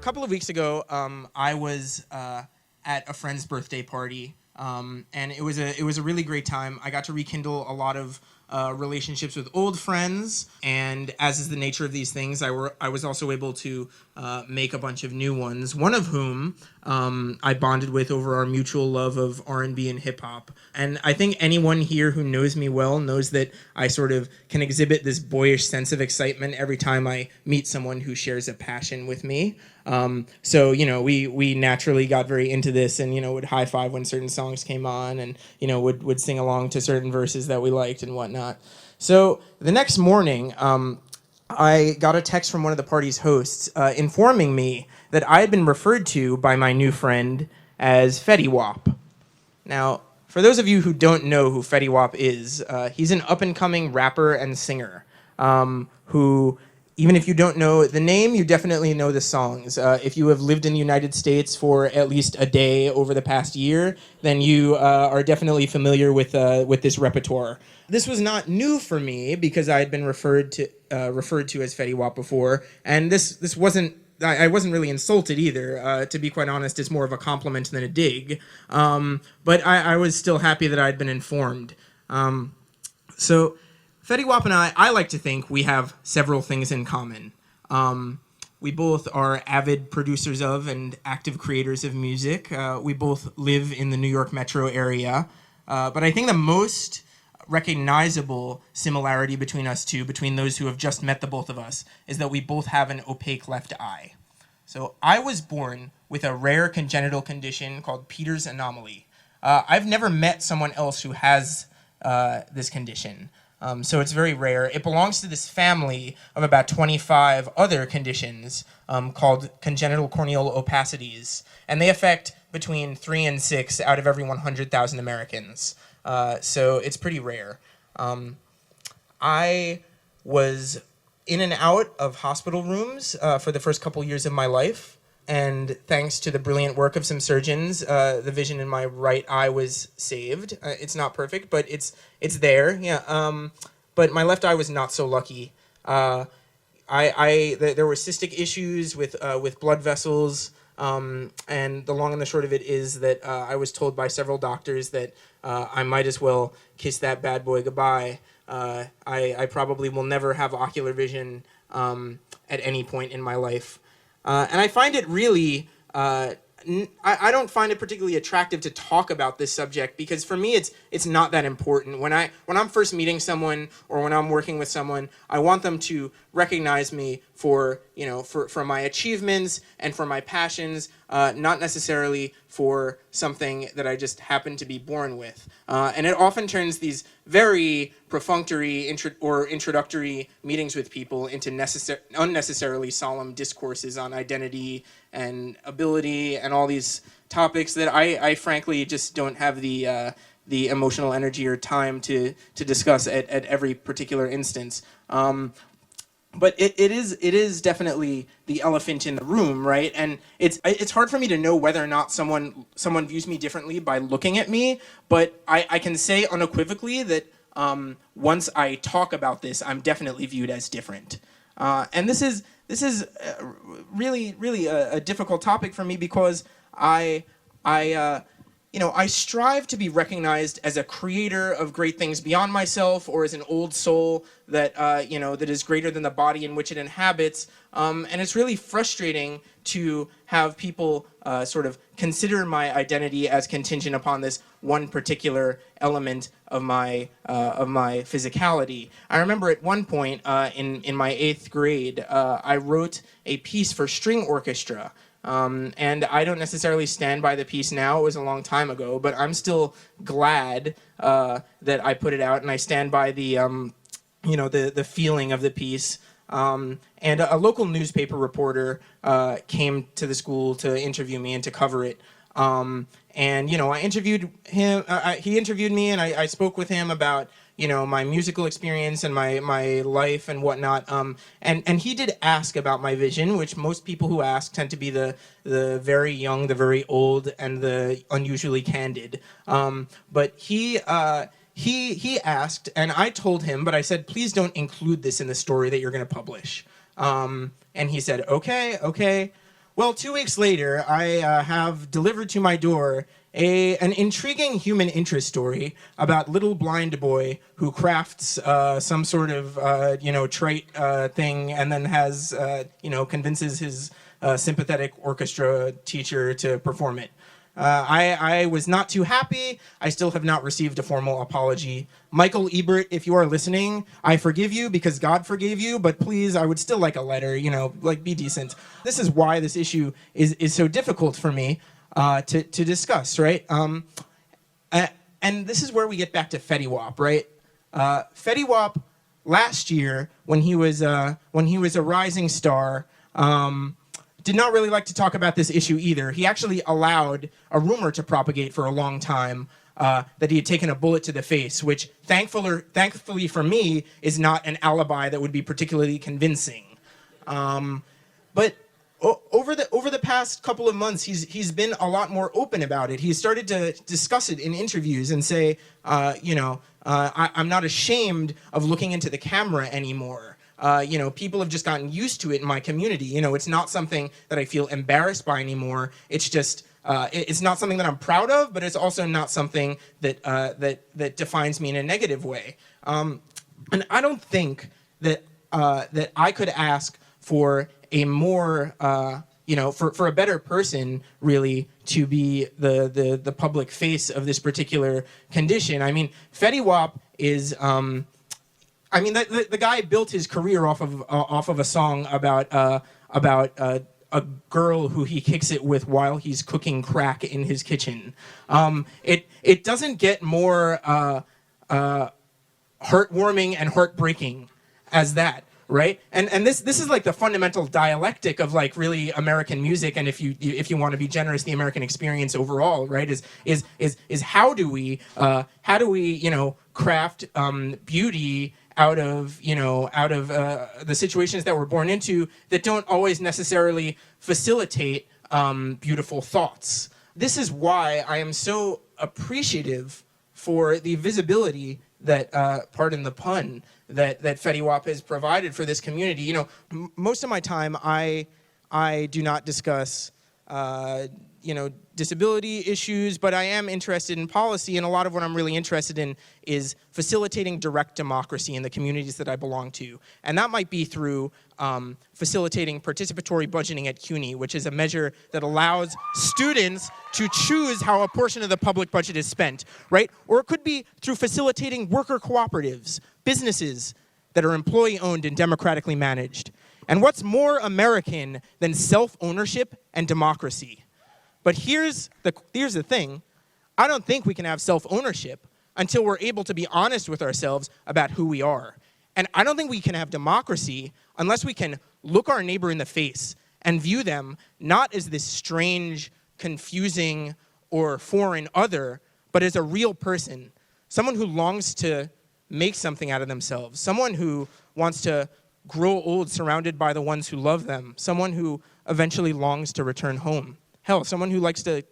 couple of weeks ago, I was at a friend's birthday party, and it was a really great time. I got to rekindle a lot of relationships with old friends, and as is the nature of these things, I was also able to make a bunch of new ones. One of whom I bonded with over our mutual love of R&B and hip hop. And I think anyone here who knows me well knows that I sort of can exhibit this boyish sense of excitement every time I meet someone who shares a passion with me. So, we naturally got very into this and, would high five when certain songs came on and, would sing along to certain verses that we liked and whatnot. So the next morning, I got a text from one of the party's hosts informing me that I had been referred to by my new friend as Fetty Wap. Now, for those of you who don't know who Fetty Wap is, he's an up-and-coming rapper and singer who, even if you don't know the name, you definitely know the songs. If you have lived in the United States for at least a day over the past year, then you are definitely familiar with this repertoire. This was not new for me because I had been referred to as Fetty Wap before, and this wasn't. I wasn't really insulted either. To be quite honest, it's more of a compliment than a dig. But I was still happy that I'd been informed. So Fetty Wap and I like to think we have several things in common. We both are avid producers of and active creators of music. We both live in the New York metro area. But I think the most recognizable similarity between us two, between those who have just met the both of us, is that we both have an opaque left eye. So I was born with a rare congenital condition called Peter's anomaly. I've never met someone else who has this condition. So it's very rare. It belongs to this family of about 25 other conditions called congenital corneal opacities, and they affect between 3 and 6 out of every 100,000 Americans. So it's pretty rare. I was in and out of hospital rooms for the first couple years of my life, and thanks to the brilliant work of some surgeons, the vision in my right eye was saved. It's not perfect, but it's there. Yeah. But my left eye was not so lucky. There were cystic issues with blood vessels. And the long and the short of it is that I was told by several doctors that I might as well kiss that bad boy goodbye. I probably will never have ocular vision at any point in my life. And I find it really, I don't find it particularly attractive to talk about this subject because for me it's not that important. When I'm first meeting someone or when I'm working with someone, I want them to recognize me for my achievements and for my passions, not necessarily for something that I just happen to be born with. And it often turns these very perfunctory introductory meetings with people into unnecessarily solemn discourses on identity and ability and all these topics that I frankly just don't have the emotional energy or time to discuss at every particular instance. But it is definitely the elephant in the room, right? And it's hard for me to know whether or not someone views me differently by looking at me, but I can say unequivocally that once I talk about this, I'm definitely viewed as different. And this is really a difficult topic for me because I strive to be recognized as a creator of great things beyond myself, or as an old soul that that is greater than the body in which it inhabits. And it's really frustrating to have people sort of consider my identity as contingent upon this one particular element of my physicality. I remember at one point in my 8th grade, I wrote a piece for string orchestra. And I don't necessarily stand by the piece now. It was a long time ago, but I'm still glad that I put it out, and I stand by the feeling of the piece. And a local newspaper reporter came to the school to interview me and to cover it. And I interviewed him. He interviewed me, and I spoke with him about my musical experience and my life and whatnot. And he did ask about my vision, which most people who ask tend to be the very young, the very old, and the unusually candid. But he asked, and I told him, but I said, please don't include this in the story that you're going to publish. And he said, okay. Well, 2 weeks later, I have delivered to my door an intriguing human interest story about little blind boy who crafts some sort of trite thing and then has convinces his sympathetic orchestra teacher to perform it. I was not too happy. I still have not received a formal apology. Michael Ebert, if you are listening, I forgive you because God forgave you, but please, I would still like a letter, be decent. This is why this issue is so difficult for me to discuss, right? And this is where we get back to Fetty Wap, right? Fetty Wap, last year, when he was a rising star, did not really like to talk about this issue either. He actually allowed a rumor to propagate for a long time that he had taken a bullet to the face, which thankfully for me is not an alibi that would be particularly convincing. But over the past couple of months, he's been a lot more open about it. He's started to discuss it in interviews and say, I'm not ashamed of looking into the camera anymore. People have just gotten used to it in my community. It's not something that I feel embarrassed by anymore. It's just, it's not something that I'm proud of, but it's also not something that defines me in a negative way. And I don't think that I could ask for a more, for a better person, really, to be the public face of this particular condition. I mean, Fetty Wap is, the guy built his career off of a song about a girl who he kicks it with while he's cooking crack in his kitchen. It doesn't get more heartwarming and heartbreaking as that, right? And this is like the fundamental dialectic of like really American music, and if you want to be generous, the American experience overall, right? Is how do we craft beauty out of the situations that we're born into that don't always necessarily facilitate beautiful thoughts. This is why I am so appreciative for the visibility that, pardon the pun, that Fetty Wap has provided for this community. Most of my time I do not discuss disability issues, but I am interested in policy, and a lot of what I'm really interested in is facilitating direct democracy in the communities that I belong to. And that might be through facilitating participatory budgeting at CUNY, which is a measure that allows students to choose how a portion of the public budget is spent, right? Or it could be through facilitating worker cooperatives, businesses that are employee-owned and democratically managed. And what's more American than self-ownership and democracy? But here's the thing. I don't think we can have self-ownership until we're able to be honest with ourselves about who we are. And I don't think we can have democracy unless we can look our neighbor in the face and view them not as this strange, confusing, or foreign other, but as a real person. Someone who longs to make something out of themselves. Someone who wants to grow old surrounded by the ones who love them. Someone who eventually longs to return home. Hell, someone who likes to,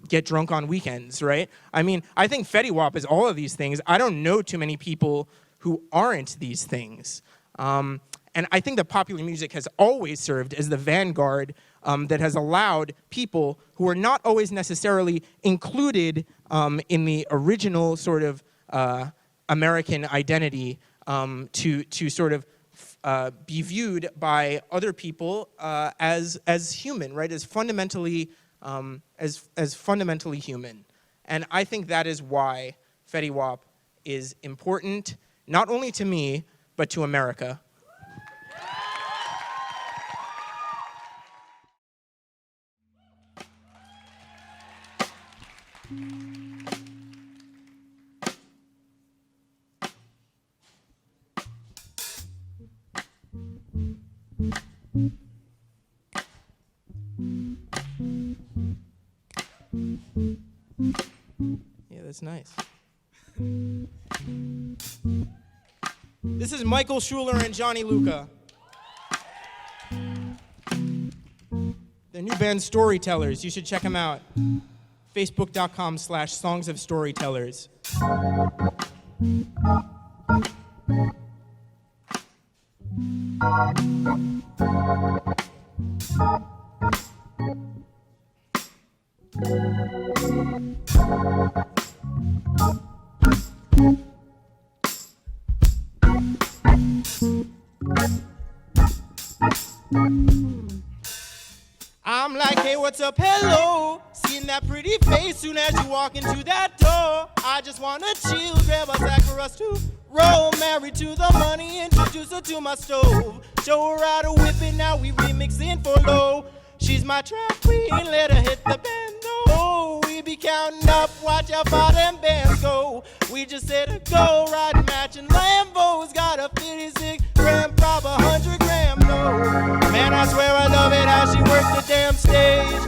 get drunk on weekends, right? I mean, I think Fetty Wap is all of these things. I don't know too many people who aren't these things. And I think that popular music has always served as the vanguard that has allowed people who are not always necessarily included in the original sort of American identity to sort of be viewed by other people as human, right? As fundamentally human. And I think that is why Fetty Wap is important, not only to me, but to America. Yeah, that's nice. This is Michael Schuler and Johnnie Luca. Their new band, Storytellers. You should check them out. Facebook.com/Songs of Storytellers. I'm like, hey, what's up, hello? Seeing that pretty face soon as you walk into that door. I just wanna chill, grab a sack for us to roll. Married to the money, introduce her to my stove. Show her how to whip it, now we remixing for low. She's my trap queen, let her hit the bando. We be counting up, watch how far them bands go. We just set a goal, riding matching Lambos. Got a 56-gram prop, 100-gram no. Man, I swear I love it how she works the damn stage.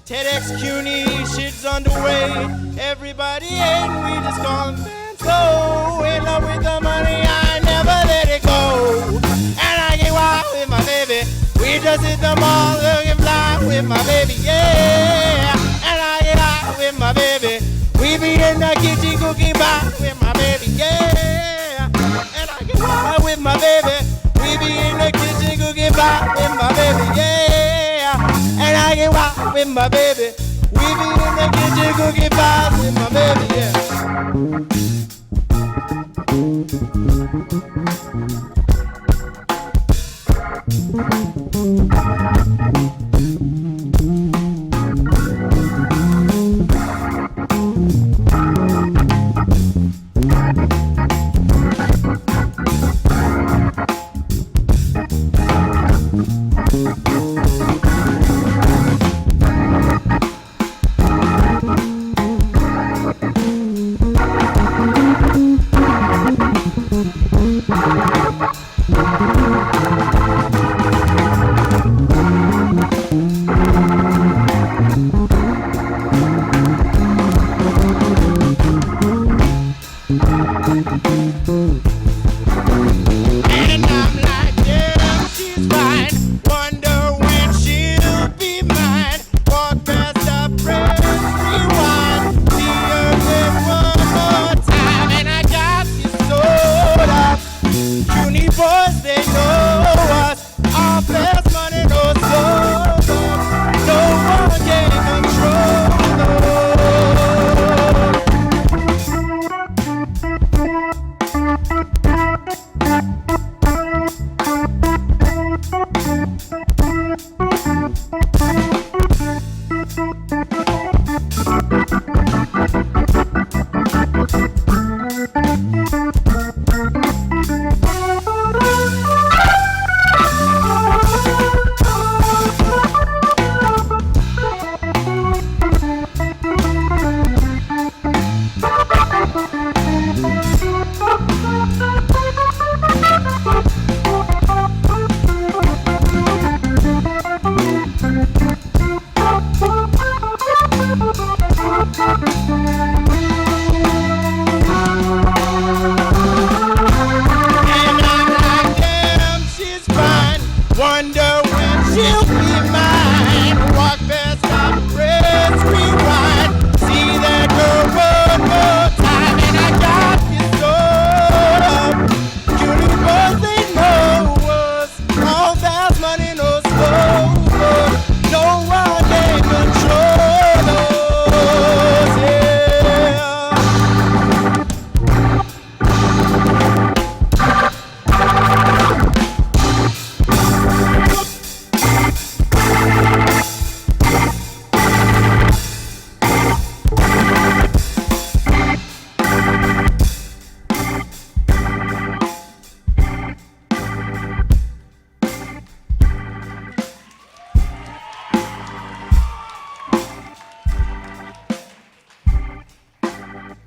TEDxCUNY, shit's underway. Everybody hating, we just call them fans. So in love with the money, I never let it go. And I get wild with my baby. We just hit the mall, looking fly with my baby, yeah. And I get high with my baby. We be in the kitchen cooking pie with my baby, yeah. And I get wild with my baby. We be in the kitchen cooking pie with my baby, yeah. And I get wild with my baby. We be in the kitchen cooking pie with my baby, yeah.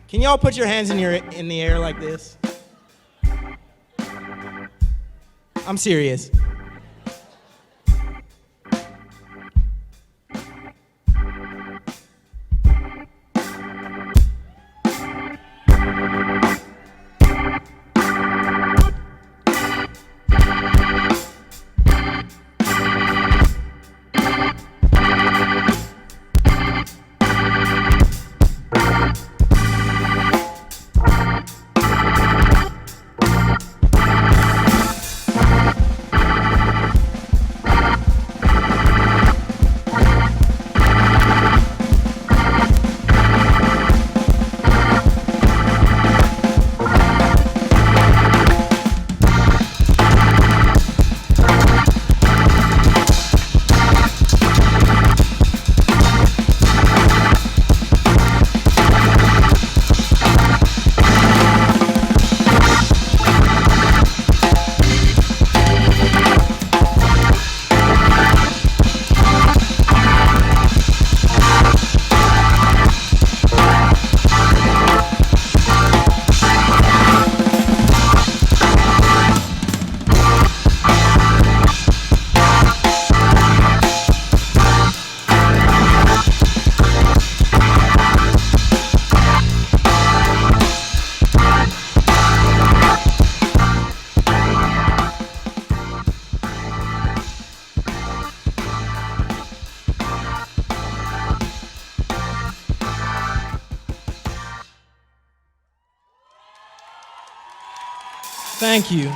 Can y'all put your hands in the air like this? I'm serious. Thank you.